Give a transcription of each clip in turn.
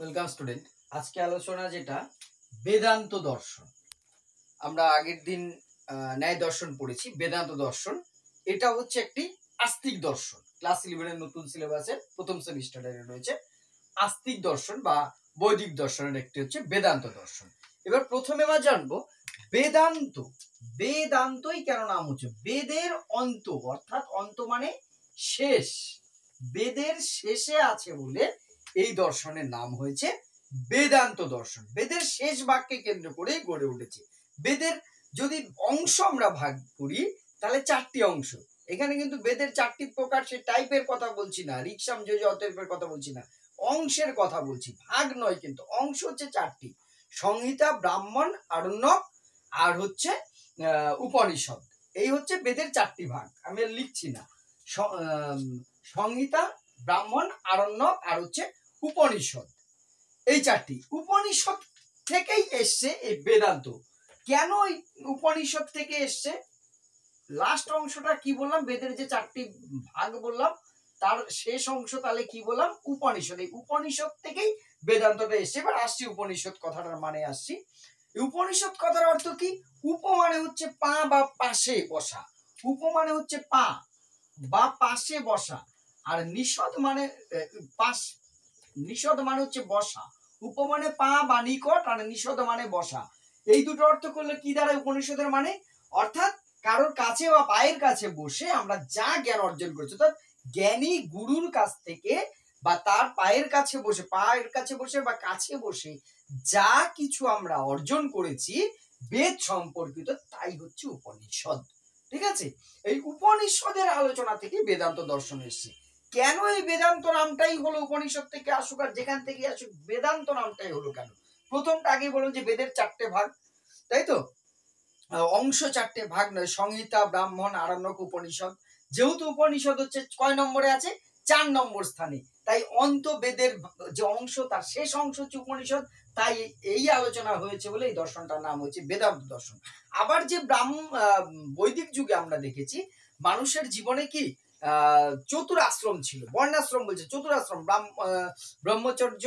Welcome student. আজকে আলোচনা যেটা বেদান্ত দর্শন। আমরা আগের দিন ন্যায় দর্শন পড়েছি। বেদান্ত দর্শন এটা হচ্ছে একটি আস্তিক দর্শন। ক্লাস 11 এর নতুন সিলেবাসে প্রথম সেমিস্টারে রয়েছে আস্তিক দর্শন বা বৈদিক দর্শনের একটি হচ্ছে বেদান্ত দর্শন। এবার প্রথমে আমরা জানবো বেদান্ত। বেদান্তই কেন নাম হচ্ছে? বেদের অন্ত, অর্থাৎ অন্ত মানে শেষ। বেদের শেষে আছে বলে এই দর্শনের নাম হয়েছে বেদান্ত দর্শন। বেদের শেষ বাক্যকে কেন্দ্র করে গড়ে উঠেছে। বেদের যদি অংশ আমরা ভাগ করি তাহলে 4টি অংশ। এখানে কিন্তু বেদের 4টি প্রকার, সে টাইপের কথা বলছি না, রিকসাম যে অতএবের কথা বলছি না, অংশের কথা বলছি, ভাগ নয়। কিন্তু অংশ হচ্ছে 4টি: সংহিতা, ব্রাহ্মণ, আরণ্যক আর হচ্ছে উপনিষদ। এই হচ্ছে বেদের 4টি ভাগ। আমি আর লিখছি না। সংহিতা, ব্রাহ্মণ, আরণ্যক আর হচ্ছে উপনিষদ, এই 4টি। উপনিষদ থেকেই এসছে এই বেদান্ত। কেন এই উপনিষদ থেকে এসছে? লাস্ট অংশটা কি বললাম? বেদের যে 4টি ভাগ বললাম তার শেষ অংশ তাহলে কি বললাম? উপনিষদ। এই উপনিষদ থেকেই বেদান্তটা এসছে। এবার আসছি উপনিষদ কথাটার মানে আসছি। উপনিষদ কথার অর্থ কি? উপ মানে হচ্ছে পা বা পাশে বসা। উপ মানে হচ্ছে পা বা পাশে বসা, আর নিষদ মানে পাশ। নিষদ মানে হচ্ছে বসা। উপ মানে পা বা নিকট, আর নিষদ মানে বসা। এই দুটো অর্থ করলে কি দাঁড়ায় উপনিষদের মানে? অর্থাৎ কারোর কাছে বা পায়ের কাছে বসে আমরা যা জ্ঞান অর্জন করছি, অর্থাৎ জ্ঞানী গুরুর কাছ থেকে বা তার পায়ের কাছে বসে, পায়ের কাছে বসে বা কাছে বসে যা কিছু আমরা অর্জন করেছি বেদ সম্পর্কিত, তাই হচ্ছে উপনিষদ। ঠিক আছে? এই উপনিষদের আলোচনা থেকে বেদান্ত দর্শন এসেছে। কেন এই বেদান্ত নামটাই হলো উপনিষদ থেকে আসুক আর যেখান থেকে আসুক, বেদান্ত নামটাই হলো কেন? প্রথমটা আগে বলুন যে বেদের 4টে ভাগ, তাই তো? অংশ 4টে ভাগ নয়, সংহিতা, ব্রাহ্মণ, আরণ্যক, উপনিষদ। যেহেতু উপনিষদ হচ্ছে কয় নম্বরে আছে? 4 নম্বর স্থানে। তাই অন্ত বেদের যে অংশ তার শেষ অংশ হচ্ছে উপনিষদ। তাই এই আলোচনা হয়েছে বলে এই দর্শনটার নাম হচ্ছে বেদান্ত দর্শন। আবার যে বৈদিক যুগে আমরা দেখেছি মানুষের জীবনে কি চতুরাশ্রম ছিল, বর্ণাশ্রম বলছে, চতুরাশ্রম: ব্রহ্মচর্য,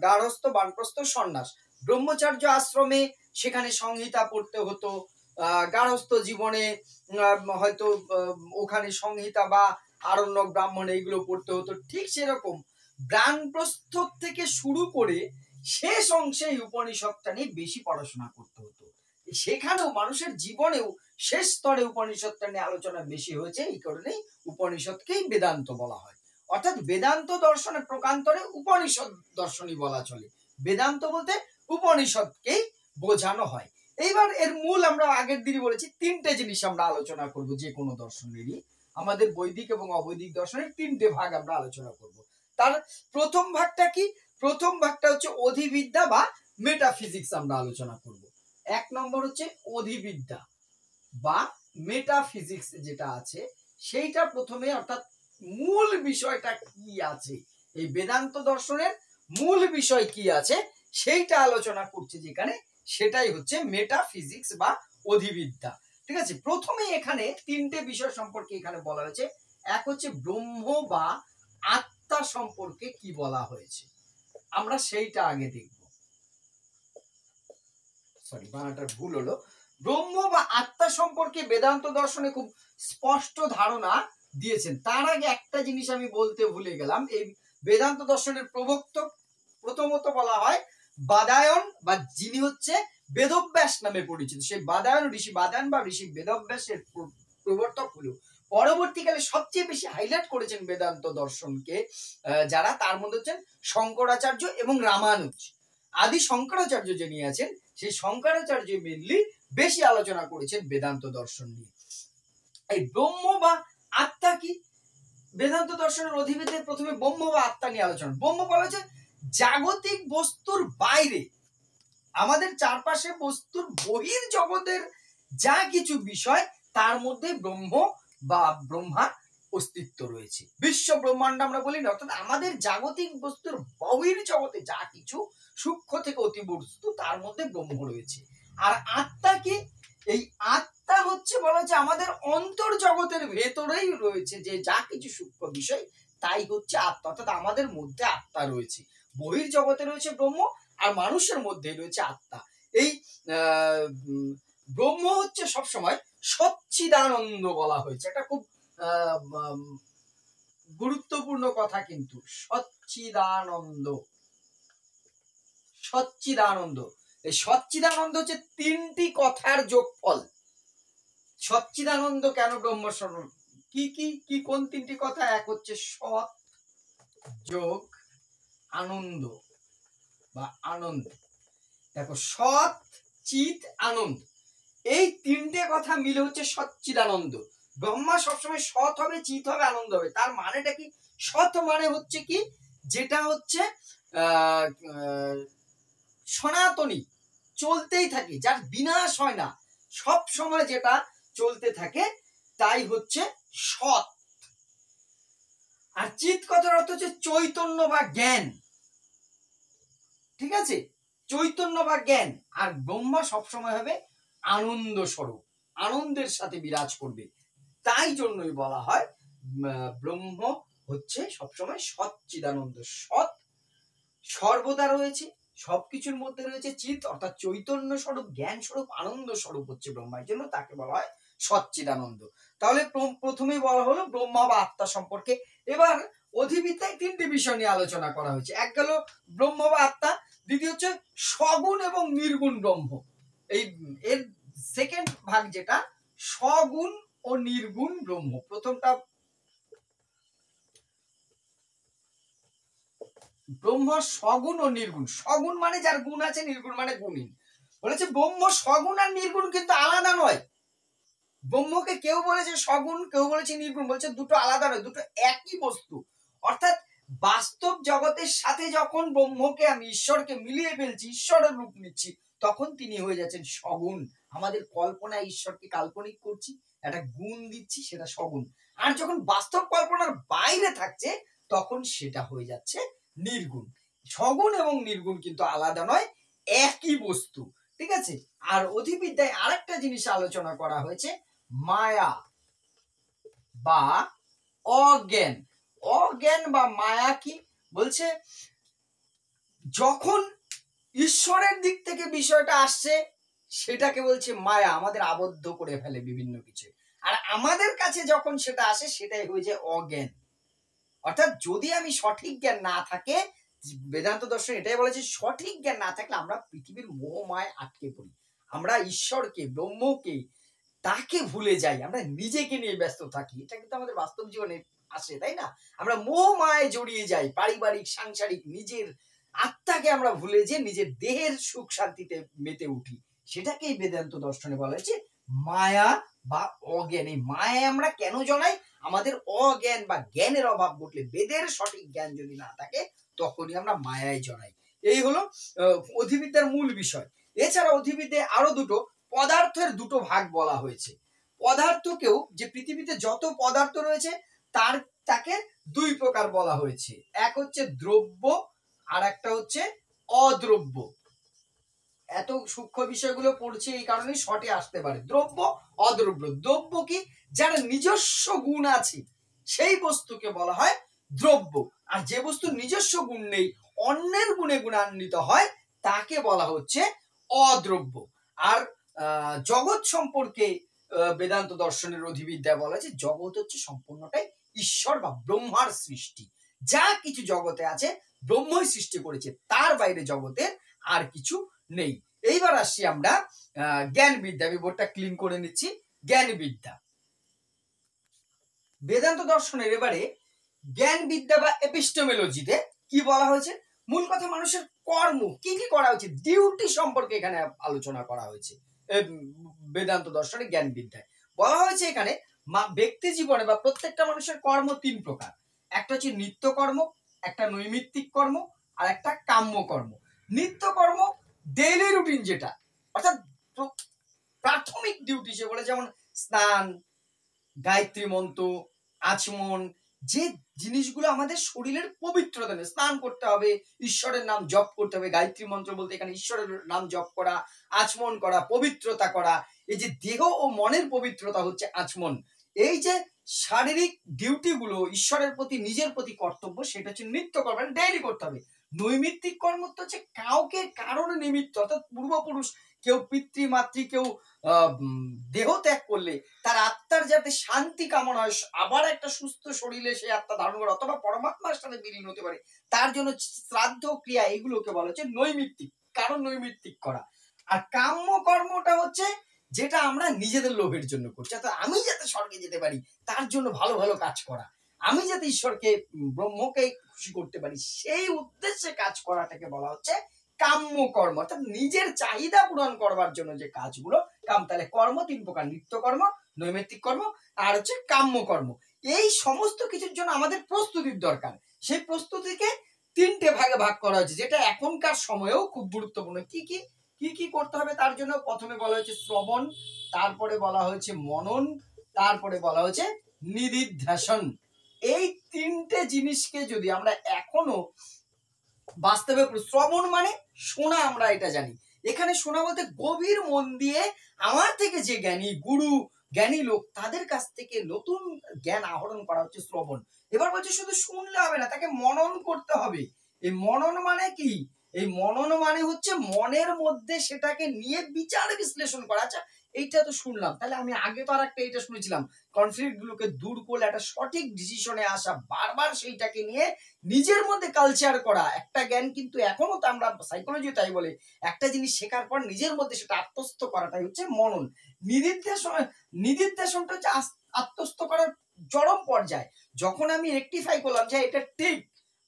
গার্হস্থ্য, বানপ্রস্থ, সন্ন্যাস। ব্রহ্মচর্য আশ্রমে সেখানে সংহিতা পড়তে হতো, গার্হস্থ জীবনে হয়তো ওখানে সংহিতা বা আরণ্যক, ব্রাহ্মণ এইগুলো পড়তে হতো। ঠিক সেরকম বানপ্রস্থ থেকে শুরু করে শেষ অংশে এই উপনিষদটা নিয়ে বেশি পড়াশোনা করতে হতো। সেখানেও মানুষের জীবনেও শেষ স্তরে উপনিষদটা নিয়ে আলোচনা বেশি হয়েছে। এই কারণেই উপনিষদকেই বেদান্ত বলা হয়। অর্থাৎ বেদান্ত দর্শনের প্রকান্তরে উপনিষদ দর্শনই বলা চলে। বেদান্ত বলতে উপনিষদকেই বোঝানো হয়। এইবার এর মূল আমরা আগের দিনই বলেছি 3টে জিনিস আমরা আলোচনা করব। যে কোনো দর্শনেরই আমাদের বৈদিক এবং অবৈদিক দর্শনের 3টে ভাগ আমরা আলোচনা করব। তার প্রথম ভাগটা কি? প্রথম ভাগটা হচ্ছে অধিবিদ্যা বা মেটাফিজিক্স আমরা আলোচনা করব। 1 নম্বর হচ্ছে অধিবিদ্যা বা মেটাফিজিক্স যেটা আছে সেইটা প্রথমে, অর্থাৎ মূল বিষয়টা কি আছে, এই বেদান্ত দর্শনের মূল বিষয় কি আছে সেইটা আলোচনা করছে যেখানে, সেটাই হচ্ছে মেটাফিজিক্স বা অধিবিদ্যা। ঠিক আছে? প্রথমে এখানে 3টে বিষয় সম্পর্কে এখানে বলা হয়েছে। এক হচ্ছে ব্রহ্ম বা আত্মা সম্পর্কে কি বলা হয়েছে, আমরা সেইটা আগে দেখব। সরি, বানানটা ভুল হলো। ব্রহ্ম বা আত্মা সম্পর্কে বেদান্ত দর্শনে খুব স্পষ্ট ধারণা দিয়েছেন। তার আগে একটা জিনিস আমি বলতে ভুলে গেলাম। এই বেদান্ত দর্শনের প্রবক্তক প্রথমত বলা হয় বাদায়ন, বা যিনি হচ্ছে বেদব্যাস নামে পরিচিত। সেই বাদায়ন, ঋষি বাদায়ন বা ঋষি বেদব্যাসের প্রবর্তক হলো। পরবর্তীকালে সবচেয়ে বেশি হাইলাইট করেছেন বেদান্ত দর্শনকে যারা, তার মধ্যে হচ্ছেন শঙ্করাচার্য এবং রামানুজ। আদি শঙ্করাচার্য যিনি আছেন সেই শঙ্করাচার্য মেনলি বেশি আলোচনা করেছেন বেদান্ত দর্শন নিয়ে। এই ব্রহ্ম বা আত্মা কি? বেদান্ত দর্শনের অধিবিদ্যায় প্রথমে ব্রহ্ম বা আত্মা নিয়ে আলোচনা। ব্রহ্ম বলা হচ্ছে জাগতিক বস্তুর বাইরে, আমাদের চারপাশে বস্তুর বহির জগতের যা কিছু বিষয় তার মধ্যে ব্রহ্ম বা ব্রহ্মার অস্তিত্ব রয়েছে। বিশ্ব ব্রহ্মাণ্ড আমরা বলি না, অর্থাৎ আমাদের জাগতিক বস্তুর বহির জগতে যা কিছু সূক্ষ্ম থেকে অতি বস্তু তার মধ্যে ব্রহ্ম রয়েছে। আর আত্মা কি? এই আত্মা হচ্ছে বলা হচ্ছে আমাদের অন্তর জগতের ভেতরেই রয়েছে যে যা কিছু সূক্ষ্ম বিষয়, তাই হচ্ছে আত্মা, অর্থাৎ আমাদের মধ্যে আত্মা রয়েছে। বহির্জগতে রয়েছে ব্রহ্ম, আর মানুষের মধ্যে রয়েছে আত্মা। এই ব্রহ্ম হচ্ছে সবসময় সচ্চিদানন্দ বলা হয়েছে, এটা খুব গুরুত্বপূর্ণ কথা কিন্তু। সচ্চিদানন্দ, সচ্চিদানন্দ, এই সচ্চিদানন্দ হচ্ছে তিনটি কথার যোগফল। সচ্চিদানন্দ কেন ব্রহ্মস্বরূপ, কি কি কি কোন তিনটি কথা? এক হচ্ছে সৎ যোগ আনন্দ বা আনন্দ। দেখো, সৎ চিৎ আনন্দ, এই তিনটে কথা মিলে হচ্ছে সচ্চিদানন্দ। ব্রহ্মা সবসময় সৎ হবে, চিৎ হবে, আনন্দ হবে। তার মানেটা কি? সৎ মানে হচ্ছে কি, যেটা হচ্ছে সনাতনী, চলতেই থাকে, যার বিনাশ হয় না, সব সময় যেটা চলতে থাকে, তাই হচ্ছে সৎ। আর চিৎ কথার অর্থ হচ্ছে চৈতন্য বা জ্ঞান, ঠিক আছে, চৈতন্য বা জ্ঞান। আর ব্রহ্মা সবসময় হবে আনন্দ স্বরূপ, আনন্দের সাথে বিরাজ করবে। তাই জন্যই বলা হয় ব্রহ্ম হচ্ছে সবসময় সচ্চিদানন্দ। সৎ সর্বদা রয়েছে, সবকিছুর মধ্যে রয়েছে। চিৎ অর্থাৎ চৈতন্য স্বরূপ, জ্ঞান স্বরূপ, আনন্দ স্বরূপ হচ্ছে ব্রহ্মা, এই জন্য তাকে বলা হয় সচ্চিদানন্দ। তাহলে প্রথমেই বলা হলো ব্রহ্মা বা আত্মা সম্পর্কে। এবার অধিবিদ্যায় তিনটি বিষয় নিয়ে আলোচনা করা হয়েছে। এক গেল ব্রহ্ম বা আত্মা, দ্বিতীয় হচ্ছে সগুণ এবং নির্গুণ ব্রহ্ম। এই এর সেকেন্ড ভাগ যেটা সগুণ ও নির্গুণ ব্রহ্ম। প্রথমটা ব্রহ্ম সগুণ ও নির্গুণ। সগুণ মানে যার গুণ আছে, নির্গুণ মানে গুণহীন। বলেছে ব্রহ্ম সগুণ আর নির্গুণ কিন্তু আলাদা নয়। ব্রহ্মকে কেউ বলেছে সগুণ, কেউ বলেছে নির্গুণ, বলছে দুটো আলাদা নয়, দুটো একই বস্তু। অর্থাৎ বাস্তব জগতের সাথে যখন ব্রহ্মকে আমি ঈশ্বরকে মিলিয়ে ফেলছি, ঈশ্বরের রূপ নিচ্ছি, তখন তিনি হয়ে যাচ্ছেন সগুণ। আমাদের কল্পনায় ঈশ্বরকে কাল্পনিক করছি, একটা গুণ দিচ্ছি, সেটা সগুণ। আর যখন বাস্তব কল্পনার বাইরে থাকছে, তখন সেটা হয়ে যাচ্ছে নির্গুণ। সগুণ এবং নির্গুণ কিন্তু আলাদা নয়, একই বস্তু, ঠিক আছে। আর অধিবিদ্যায় আরেকটা জিনিস আলোচনা করা হয়েছে, মায়া বা অজ্ঞান। অজ্ঞান বা মায়া কি বলছে? যখন ঈশ্বরের দিক থেকে বিষয়টা আসছে, সেটাকে বলছে মায়া, আমাদের আবদ্ধ করে ফেলে বিভিন্ন কিছু। আর আমাদের কাছে যখন সেটা আসে, সেটাই হয়ে যায় অজ্ঞান। অর্থাৎ যদি আমি সঠিক জ্ঞান না থাকে, বেদান্ত দর্শন এটাই বলেছে, সঠিক জ্ঞান না থাকলে আমরা পৃথিবীর মোহমায় আটকে পড়ি। আমরা ঈশ্বরকে, ব্রহ্মকে, তাকে ভুলে যাই, আমরা নিজেকে নিয়ে ব্যস্ত থাকি। এটা কিন্তু আমাদের বাস্তব জীবনে আসে, তাই না? আমরা মোহমায় জড়িয়ে যাই, পারিবারিক, সাংসারিক, নিজের আত্মাকে আমরা ভুলে যে নিজের দেহের সুখ শান্তিতে মেতে উঠি। সেটাকেই বেদান্ত দর্শনে বলা হয়েছে মায়া বা অজ্ঞান। এই মায়ায় আমরা কেন জড়াই? আমাদের অজ্ঞান বা জ্ঞানের অভাব ঘটলে, বেদের সঠিক জ্ঞান যদি না থাকে, তখনই আমরা মায়ায় জড়াই। এই হলো অধিবিদ্যার মূল বিষয়। এছাড়া অধিবিদ্যায় আরো দুটো পদার্থের দুটো ভাগ বলা হয়েছে। পদার্থকেও, যে পৃথিবীতে যত পদার্থ রয়েছে তাকে দুই প্রকার বলা হয়েছে। এক হচ্ছে দ্রব্য, আর একটা হচ্ছে অদ্রব্য। এত সূক্ষ্ম বিষয়গুলো পড়ছে এই কারণে শর্টে আসতে পারে। দ্রব্য, অদ্রব্য। দ্রব্য কি? যার নিজস্ব গুণ আছে, সেই বস্তুকে বলা হয় দ্রব্য। আর যে বস্তু নিজস্ব গুণ নেই, অন্যের গুণে গুণান্বিত হয়, তাকে বলা হচ্ছে অদ্রব্য। আর জগৎ সম্পর্কে বেদান্ত দর্শনের অধিবিদ্যা বলা হয়েছে, জগৎ হচ্ছে সম্পূর্ণটাই ঈশ্বর বা ব্রহ্মার সৃষ্টি। যা কিছু জগতে আছে ব্রহ্মই সৃষ্টি করেছে, তার বাইরে জগতের আর কিছু নেই। এইবার আসছি আমরা জ্ঞান বিদ্যা। আমি বোর্ডটা ক্লিন করে নিচ্ছি। জ্ঞান বিদ্যা, বেদান্ত দর্শনের এবারে জ্ঞান বিদ্যা বা এপিস্টেমোলজিতে কি বলা হয়েছে? মূল কথা, মানুষের কর্ম কি কি করা উচিত, ডিউটি সম্পর্কে এখানে আলোচনা করা হয়েছে। বেদান্ত দর্শনে জ্ঞান বিদ্যায় বলা হয়েছে, এখানে ব্যক্তি জীবনে বা প্রত্যেকটা মানুষের কর্ম তিন প্রকার। একটা হচ্ছে নিত্য কর্ম, একটা নৈমিত্তিক কর্ম, আর একটা কাম্য কর্ম। নিত্য কর্ম ডেইলি রুটিন, যেটা অর্থাৎ প্রাথমিক ডিউটি, সে বলে, যেমন স্নান, গায়ত্রী মন্ত্র, আচমন, যে জিনিসগুলো আমাদের শরীরের পবিত্রতা নেই। স্নান করতে হবে, ঈশ্বরের নাম জপ করতে হবে। গায়ত্রী মন্ত্র বলতে এখানে ঈশ্বরের নাম জপ করা, আচমন করা, পবিত্রতা করা। এই যে দেহ ও মনের পবিত্রতা হচ্ছে আচমন। এই যে শারীরিক ডিউটি গুলো, ঈশ্বরের প্রতি, নিজের প্রতি কর্তব্য, সেটা হচ্ছে নিত্য কর্ম, ডেইলি করতে হবে। নৈমিত্তিক কর্ম তো হচ্ছে কাউকে কারণ নিমিত্ত, অর্থাৎ পূর্বপুরুষ কেউ পিতৃমাতৃ কেউ দেহ ত্যাগ করলে তার আত্মার যাতে শান্তি কামনা হয়, আবার একটা সুস্থ শরীরে সে আত্মা ধারণ করে অথবা পরমাত্মার সাথে বিলীন হতে পারে, তার জন্য শ্রাদ্ধ ক্রিয়া এগুলোকে বলা হচ্ছে নৈমিত্তিক, কারণ নৈমিত্তিক করা। আর কাম্য কর্মটা হচ্ছে যেটা আমরা নিজেদের লোভের জন্য করছি, অর্থাৎ আমি যাতে স্বর্গে যেতে পারি তার জন্য ভালো ভালো কাজ করা, আমি যাতে ঈশ্বরকে ব্রহ্মকে খুশি করতে পারি সেই উদ্দেশ্যে কাজ করাটাকে বলা হচ্ছে কাম্য কর্ম, অর্থাৎ নিজের চাহিদা পূরণ করবার জন্য যে কাজগুলো কাম। তাহলে কর্ম তিন প্রকার, নিত্য কর্ম, নৈমিত্তিক কর্ম আর হচ্ছে কাম্য কর্ম। এই সমস্ত কিছুর জন্য আমাদের প্রস্তুতির দরকার, সেই প্রস্তুতিকে তিনটে ভাগে ভাগ করা হয়েছে, যেটা এখনকার সময়েও খুব গুরুত্বপূর্ণ। কি কি কি কি করতে হবে তার জন্য? প্রথমে বলা হয়েছে শ্রবণ, তারপরে বলা হয়েছে মনন, তারপরে বলা হয়েছে নিদিধ্যাসন। এই তিনটে জিনিসকে যদি আমরা এখনো বাস্তবে, শ্রবণ মানে শোনা, আমরা এটা জানি, এখানে শোনা বলতে গভীর মন দিয়ে আমার থেকে যে জ্ঞানী গুরু জ্ঞানী লোক তাদের কাছ থেকে নতুন জ্ঞান আহরণ করা হচ্ছে শ্রবণ। এবার বলছে শুধু শুনলে হবে না, তাকে মনন করতে হবে। এই মনন মানে কি? এই মনন মানে হচ্ছে মনের মধ্যে সেটাকে নিয়ে বিচার বিশ্লেষণ করা। আচ্ছা এইটা তো শুনলাম, তাহলে আমি আগে তো আর একটা এইটা শুনেছিলাম, কনফ্লিক্ট গুলোকে দূর করলে একটা সঠিক ডিসিশনে আসা, বারবার সেইটাকে নিয়ে নিজের মধ্যে কালচার করা। একটা জ্ঞান কিন্তু এখনো তো আমরা সাইকোলজি তাই বলে, একটা জিনিস শেখার পর নিজের মধ্যে সেটা আত্মস্থ করাটাই হচ্ছে মনন। নিদিধ্যাসনটা হচ্ছে আত্মস্থ করার চরম পর্যায়ে, যখন আমি রেকটিফাই করলাম যে এটা ঠিক,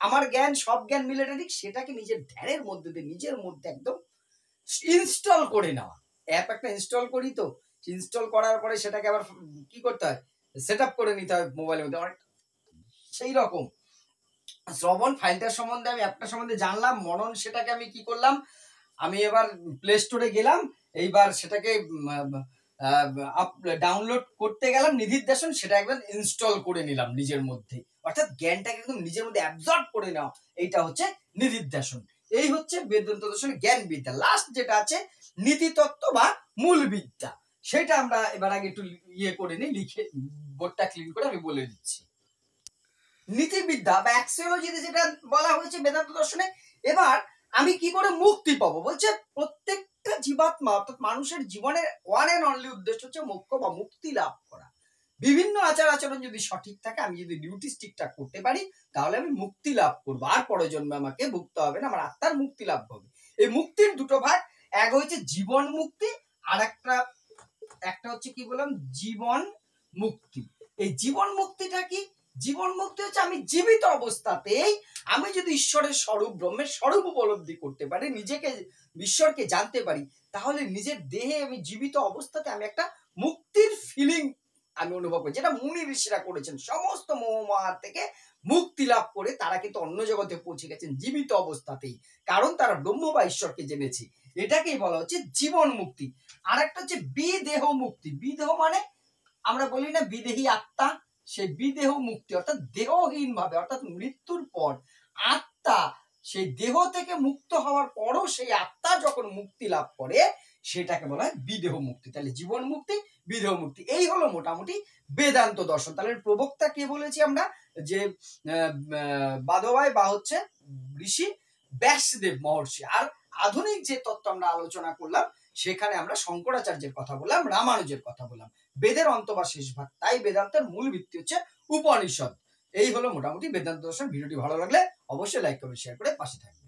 আমার জ্ঞান সব জ্ঞান মিলে এটা ঠিক, সেটাকে নিজের ধ্যানের মধ্যে দিয়ে নিজের মধ্যে একদম ইনস্টল করে নেওয়া। অ্যাপ একটা ইনস্টল করি, তো ইনস্টল করার পরে সেটাকে আবার কি করতে হয়, সেট আপ করে নিতে হয় মোবাইলের মধ্যে, অনেক সেই রকম। শ্রবণ ফাইলটার সম্বন্ধে আমি অ্যাপটার সম্বন্ধে জানলাম, মনন সেটাকে আমি কি করলাম, আমি এবার প্লে স্টোরে গেলাম, এইবার সেটাকে ডাউনলোড করতে গেলাম, নিদিধ্যাসন সেটা একদম ইনস্টল করে নিলাম নিজের মধ্যে, অর্থাৎ জ্ঞানটাকে একদম নিজের মধ্যে অ্যাবজর্ব করে নেওয়া, এইটা হচ্ছে নিদিধ্যাসন। এই হচ্ছে বেদান্ত দর্শনের জ্ঞান বিদ্যা। লাস্ট যেটা আছে নীতিতত্ত্ব বা মূল বিদ্যা, সেটা আমরা এবার আগে একটু ইয়ে করে নিই, লিখে বোর্ডটা ক্লিন করে আমি বলে দিচ্ছি। নীতিবিদ্যা বা অ্যাক্সিওলজিতে যেটা বলা হয়েছে বেদান্ত দর্শনে, এবার আমি কি করে মুক্তি পাবো বলছে, প্রত্যেকটা জীবাত্মা অর্থাৎ মানুষের জীবনের ওয়ান এন্ড অনলি উদ্দেশ্য হচ্ছে মোক্ষ বা মুক্তি লাভ করা। বিভিন্ন আচার আচরণ যদি সঠিক থাকে, আমি যদি ডিউটি ঠিকঠাক করতে পারি, তাহলে আমি মুক্তি লাভ করবো, আর পরের জন্মে আমাকে ভুগতে হবে না, আমার আত্মার মুক্তি লাভ হবে। এই মুক্তির দুটো ভাগ, এক হচ্ছে জীবন মুক্তি, আর একটা হচ্ছে কি বললাম, জীবন মুক্তি। এই জীবন মুক্তিটা কি? জীবন মুক্তি হচ্ছে আমি জীবিত অবস্থাতেই আমি যদি ঈশ্বরের স্বরূপ ব্রহ্মের স্বরূপ উপলব্ধি করতে পারি, নিজেকে ঈশ্বরকে জানতে পারি, তাহলে নিজের দেহে আমি জীবিত অবস্থাতে আমি একটা মুক্তির ফিলিং আমি অনুভব করি, যেটা মুনি ঋষিরা করেছেন, সমস্ত মোহমায়া থেকে মুক্তি লাভ করে তারা কিন্তু অন্য জগতে পৌঁছে গেছেন জীবিত অবস্থাতেই, কারণ তারা ব্রহ্ম বা ঈশ্বরকে জেনেছে। এটাকেই বলা হচ্ছে জীবন মুক্তি। আর একটা হচ্ছে বিদেহ মুক্তি। বিদেহ মানে আমরা বলি না বিদেহী আত্মা, সেই বিদেহ মুক্তি অর্থাৎ দেহহীন ভাবে, অর্থাৎ মৃত্যুর পর আত্মা সেই দেহ থেকে মুক্ত হওয়ার পরও সেই আত্মা যখন মুক্তি লাভ করে, সেটাকে বলা হয় বিদেহ মুক্তি। তাহলে জীবন মুক্তি, বিদেহ মুক্তি, এই হলো মোটামুটি বেদান্ত দর্শন। তাহলে প্রবক্তা কে বলেছি আমরা, যে বাদবায় বা হচ্ছে ঋষি ব্যাসদেব মহর্ষি। আর আধুনিক যে তত্ত্ব আমরা আলোচনা করলাম, সেখানে আমরা শঙ্করাচার্যের কথা বললাম, রামানুজের কথা বললাম, বেদের অন্ত বা শেষ ভাগ। তাই বেদান্তের মূল ভিত্তি হচ্ছে উপনিষদ। এই হলো মোটামুটি বেদান্ত দর্শন। ভিডিওটি ভালো লাগলে অবশ্যই লাইক করবেন, শেয়ার করে পাশে থাকবেন।